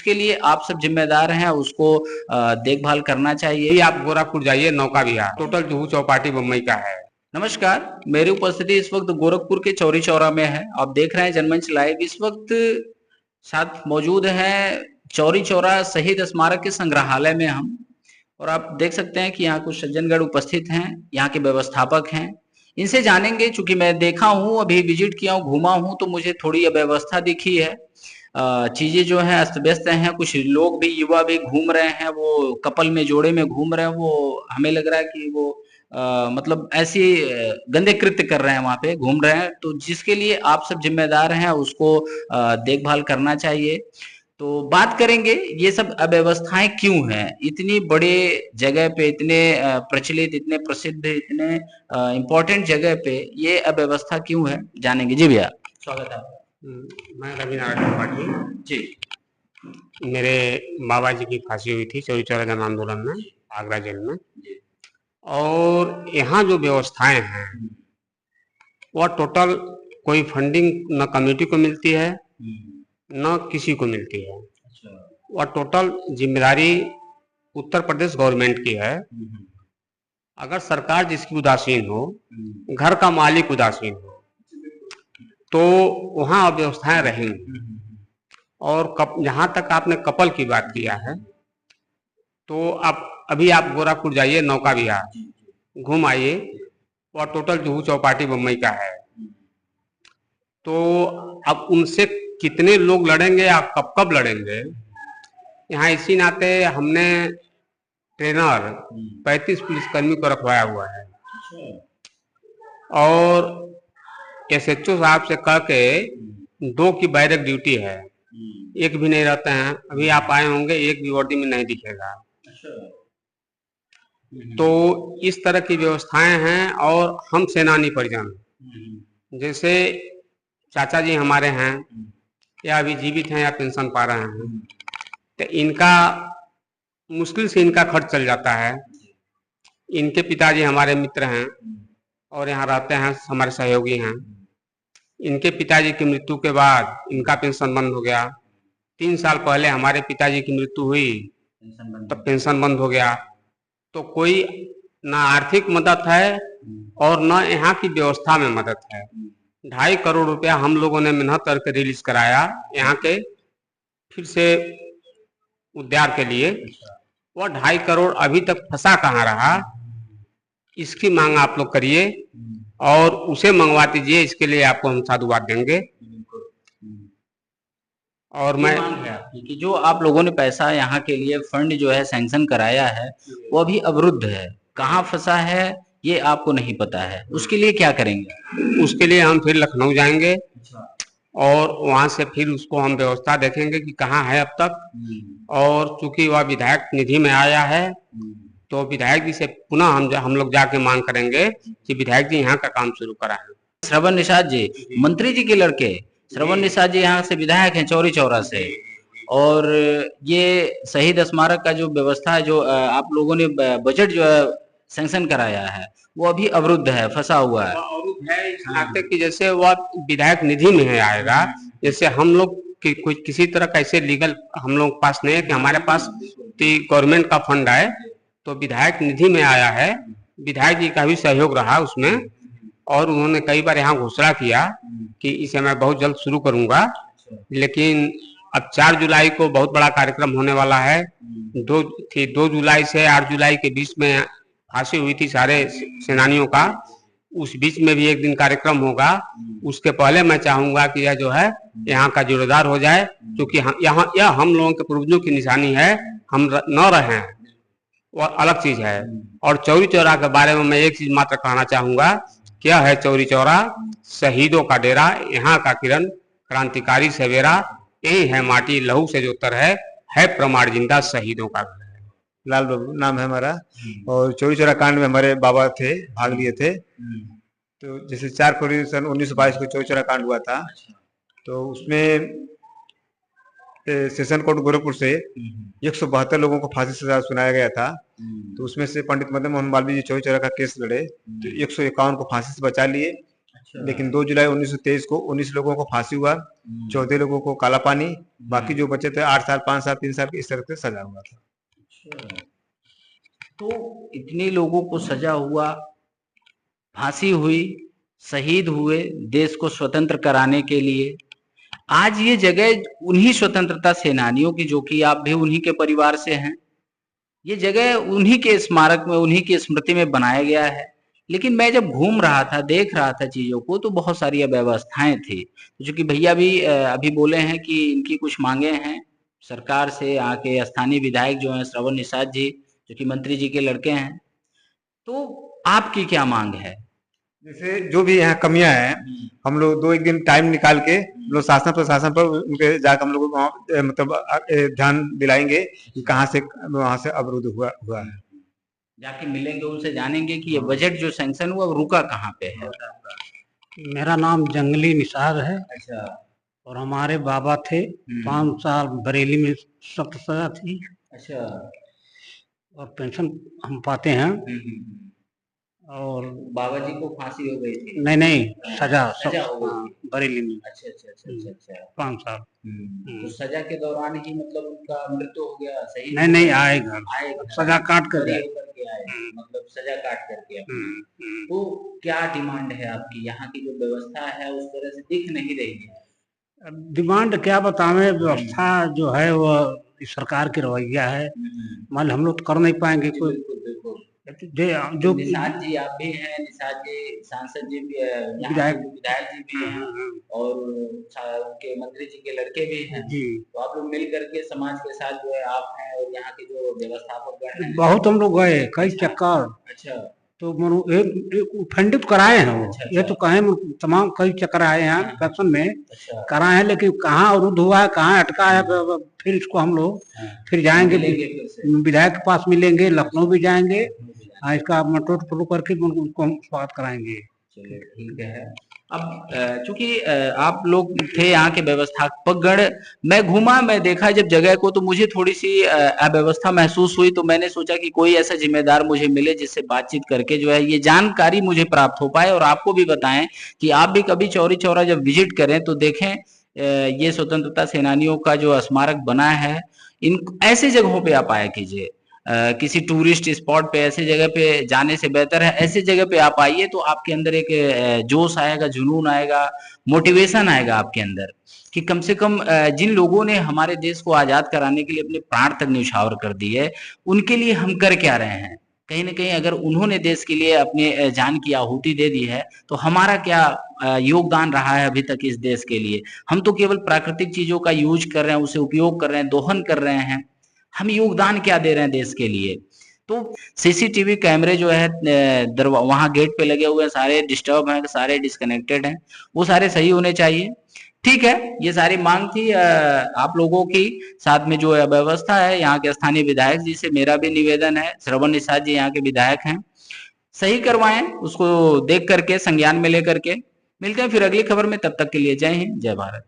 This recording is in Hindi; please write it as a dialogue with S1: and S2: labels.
S1: जिसके लिए आप सब जिम्मेदार हैं, उसको देखभाल करना चाहिए।
S2: आप गोरखपुर जाइए, नौका विहार टोटल जुहू चौपाटी बम्बई का है।
S1: नमस्कार, मेरी उपस्थिति इस वक्त गोरखपुर के चौरी चौरा में है। आप देख रहे हैं जनमंच लाइव। इस वक्त साथ मौजूद हैं चौरी चौरा शहीद स्मारक के संग्रहालय में हम, और आप देख सकते हैं कि यहाँ कुछ सज्जनगढ़ उपस्थित हैं, यहाँ के व्यवस्थापक हैं। इनसे जानेंगे, चूंकि मैं देखा हूँ, अभी विजिट किया हूँ, घूमा हूँ, तो मुझे थोड़ी अव्यवस्था दिखी है। चीजें जो हैं अस्त व्यस्त हैं। कुछ लोग भी, युवा भी घूम रहे हैं, वो कपल में, जोड़े में घूम रहे हैं। वो हमें लग रहा है कि वो मतलब ऐसी गंदे कृत्य कर रहे हैं, वहां पे घूम रहे हैं। तो जिसके लिए आप सब जिम्मेदार हैं, उसको देखभाल करना चाहिए। तो बात करेंगे ये सब अव्यवस्थाएं क्यों हैं, इतनी बड़े जगह पे, इतने प्रचलित, इतने प्रसिद्ध, इतने इम्पोर्टेंट जगह पे ये अव्यवस्था क्यों है, जानेंगे। जी भैया, स्वागत है आपका।
S2: मैं रवि नारायण त्रिपाठी
S1: जी।
S2: मेरे बाबा जी की फांसी हुई थी चौरी चौरा जन आंदोलन में, आगरा जेल में। और यहाँ जो व्यवस्थाएं हैं वह टोटल कोई फंडिंग न कमेटी को मिलती है न किसी को मिलती है। वह टोटल जिम्मेदारी उत्तर प्रदेश गवर्नमेंट की है। अगर सरकार जिसकी उदासीन हो, घर का मालिक उदासीन हो, तो वहाँ अव्यवस्थाएं रहेंगी। और जहाँ तक आपने कपल की बात किया है, तो अभी आप गोरखपुर जाइए, नौका विहार घूम आइए, वह टोटल जुहू चौपाटी बम्बई का है। तो अब उनसे कितने लोग लड़ेंगे, आप कब कब लड़ेंगे। यहाँ इसी नाते हमने ट्रेनर 35 पुलिसकर्मी को रखवाया हुआ है, और SHO साहब से कह के 2 की बैरक ड्यूटी है, एक भी नहीं रहते हैं। अभी आप आए होंगे, एक भी वर्दी में नहीं दिखेगा। तो इस तरह की व्यवस्थाएं हैं। और हम सेनानी परिजन, जैसे चाचा जी हमारे हैं, या अभी जीवित हैं या पेंशन पा रहे हैं, तो इनका मुश्किल से इनका खर्च चल जाता है। इनके पिताजी हमारे मित्र हैं और यहाँ रहते हैं, हमारे सहयोगी हैं। इनके पिताजी की मृत्यु के बाद इनका पेंशन बंद हो गया। 3 साल पहले हमारे पिताजी की मृत्यु हुई तो पेंशन बंद हो गया। तो कोई ना आर्थिक मदद है और न यहाँ की व्यवस्था में मदद है। 2.5 करोड़ रुपया हम लोगों ने मेहनत करके रिलीज कराया यहाँ के फिर से उद्धार के लिए। वह 2.5 करोड़ अभी तक फंसा कहाँ रहा, इसकी मांग आप लोग करिए और उसे मंगवा दीजिए। इसके लिए आपको हम साधुवाद देंगे। और मैं
S1: मांग है आपकी कि जो आप लोगों ने पैसा यहाँ के लिए फंड जो है सैंक्शन कराया है, वो अभी अवरुद्ध है, कहाँ फंसा है ये आपको नहीं पता है, उसके लिए क्या करेंगे?
S2: उसके लिए हम फिर लखनऊ जाएंगे और वहां से फिर उसको हम व्यवस्था देखेंगे कि कहाँ है अब तक। और चूंकि वह विधायक निधि में आया है, तो विधायक जी से पुनः हम लोग जाके मांग करेंगे कि विधायक जी यहाँ का काम शुरू कराएं।
S1: श्रवण निषाद जी, मंत्री जी के लड़के श्रवण निषाद जी यहाँ से विधायक हैं, चौरी चौरा से। और ये शहीद स्मारक का जो व्यवस्था है, जो आप लोगों ने बजट जो है सैंक्शन कराया है, वो अभी अवरुद्ध है, फंसा हुआ है।
S2: अवरुद्ध है इस नाते कि जैसे वह विधायक निधि में आएगा, जैसे हम लोग कि कोई किसी तरह का ऐसे लीगल हम लोग पास नहीं है कि हमारे पास गवर्नमेंट का फंड आए, तो विधायक निधि में आया है। विधायक जी का भी सहयोग रहा उसमें, और उन्होंने कई बार यहाँ घोषणा किया कि इसे मैं बहुत जल्द शुरू करूंगा। लेकिन अब 4 जुलाई को बहुत बड़ा कार्यक्रम होने वाला है। 2 जुलाई से 8 जुलाई के बीच में फांसी हुई थी सारे सेनानियों का, उस बीच में भी एक दिन कार्यक्रम होगा। उसके पहले मैं चाहूंगा कि यह जो है यहाँ का जोरदार हो जाए, क्योंकि यह हम लोगों के पूर्वजों की निशानी है। हम न रहे हैं वो अलग चीज है। और चौरी चौरा के बारे में मैं एक चीज मात्र कहना चाहूंगा, क्या है चौरी चौरा? शहीदों का डेरा, यहाँ का किरण, क्रांतिकारी सवेरा, यही है माटी लहू से जो तर है प्रमाण जिंदा शहीदों का घर है।
S3: लाल बाबू नाम है हमारा। और चौरी चौरा कांड में हमारे बाबा थे, भाग लिए थे। तो जैसे 4 फरवरी सन 1922 को चौरी चौरा कांड हुआ था, तो उसमें सेशन कोर्ट गोरखपुर से 172 लोगों को फांसी सजा सुनाया गया था। तो उसमें से पंडित मदन मोहन मालवीय जी चौरी चौरा का केस लड़े, तो 151 को फांसी से बचा लिए लेकिन 2 जुलाई 1923 को 19 लोगों को फांसी हुआ, 14 लोगों को काला पानी, बाकी जो बचे थे 8 साल, 5 साल, 3 साल इस तरह से सजा हुआ था।
S1: तो इतने लोगों को सजा हुआ, फांसी हुई, शहीद हुए देश को स्वतंत्र कराने के लिए। आज ये जगह उन्हीं स्वतंत्रता सेनानियों की, जो कि आप भी उन्हीं के परिवार से हैं, ये जगह उन्हीं के स्मारक में, उन्हीं की स्मृति में बनाया गया है। लेकिन मैं जब घूम रहा था, देख रहा था चीजों को, तो बहुत सारी अव्यवस्थाएं थी। जो कि भैया भी अभी बोले हैं कि इनकी कुछ मांगे हैं सरकार से। यहाँ के स्थानीय विधायक जो हैं श्रवण निषाद जी, जो कि मंत्री जी के लड़के हैं, तो आपकी क्या मांग है?
S3: जैसे जो भी यहाँ कमियां हैं, हम लोग 2-1 दिन टाइम निकाल के लोग शासन प्रशासन पर उनके जाकर हम लोग वहाँ मतलब ध्यान दिलाएंगे कि कहाँ से वहाँ से अवरुद्ध हुआ है।
S1: जाके मिलेंगे, उनसे जानेंगे कि ये बजट जो सैंक्शन हुआ रुका कहाँ पे है।
S4: मेरा नाम जंगली निसार है
S1: अच्छा।
S4: और हमारे बाबा थे, 5 साल बरेली में सख्त सजा थी।
S1: अच्छा।
S4: और पेंशन हम पाते हैं। और
S1: बाबा जी को फांसी हो गई थी?
S4: नहीं, सजा
S1: हो गई।
S4: बरेली में।
S1: अच्छा।
S4: 5 साल।
S1: तो सजा के दौरान ही मतलब उनका मृत्यु हो गया? सही
S4: नहीं, आएगा सजा काट कर
S1: आए, मतलब सजा काट करके। तो क्या डिमांड है आपकी? यहाँ की जो व्यवस्था है उस तरह से दिख नहीं रही है।
S4: डिमांड क्या बतावें, व्यवस्था जो है वो सरकार की रवैया है। मान हम लोग तो कर नहीं पाएंगे कोई।
S1: जो निषाद जी आप भी हैं, निषाद जी सांसद जी भी, विधायक जी भी हैं, और उनके मंत्री जी के लड़के भी हैं। तो आप लोग मिल करके समाज के साथ जो है आप हैं, और यहाँ के जो व्यवस्थापक हैं,
S4: बहुत हम लोग गए कई चक्कर।
S1: अच्छा।
S4: तो एक खंडित कराए हैं वो। ये तो कहे तमाम कई चक्कर आए हैं फैक्शन में। कराए हैं, लेकिन कहाँ अवरुद्ध हुआ है, कहाँ अटका है, फिर इसको हम लोग फिर जाएंगे, विधायक के पास मिलेंगे, लखनऊ भी जाएंगे। इसका मटोट करके उनको हम स्वागत कराएंगे।
S1: चलिए ठीक है। अब चूंकि आप लोग थे यहाँ के व्यवस्थापक गण, मैं घूमा, मैं देखा जब जगह को, तो मुझे थोड़ी सी अव्यवस्था महसूस हुई। तो मैंने सोचा कि कोई ऐसा जिम्मेदार मुझे मिले जिससे बातचीत करके जो है ये जानकारी मुझे प्राप्त हो पाए, और आपको भी बताएं कि आप भी कभी चौरी चौरा जब विजिट करें तो देखें ये स्वतंत्रता सेनानियों का जो स्मारक बना है, इन ऐसे जगहों पे आप आया कीजिए। किसी टूरिस्ट स्पॉट पे, ऐसे जगह पे जाने से बेहतर है ऐसे जगह पे आप आइए, तो आपके अंदर एक जोश आएगा, जुनून आएगा, मोटिवेशन आएगा आपके अंदर, कि कम से कम जिन लोगों ने हमारे देश को आजाद कराने के लिए अपने प्राण तक न्यौछावर कर दी है, उनके लिए हम कर क्या रहे हैं। कहीं ना कहीं अगर उन्होंने देश के लिए अपने जान की आहुति दे दी है, तो हमारा क्या योगदान रहा है अभी तक इस देश के लिए। हम तो केवल प्राकृतिक चीजों का यूज कर रहे हैं, उसे उपयोग कर रहे हैं, दोहन कर रहे हैं। हम योगदान क्या दे रहे हैं देश के लिए। तो सीसीटीवी कैमरे जो है वहां गेट पे लगे हुए हैं, सारे डिस्टर्ब हैं, सारे डिस्कनेक्टेड हैं, वो सारे सही होने चाहिए। ठीक है, ये सारी मांग थी आप लोगों की। साथ में जो व्यवस्था है, यहाँ के स्थानीय विधायक जी से मेरा भी निवेदन है, श्रवण निषाद जी यहाँ के विधायक हैं, सही करवाएं, उसको देख करके संज्ञान में लेकर के। मिलते हैं फिर अगली खबर में, तब तक के लिए जय हिंद, जय भारत।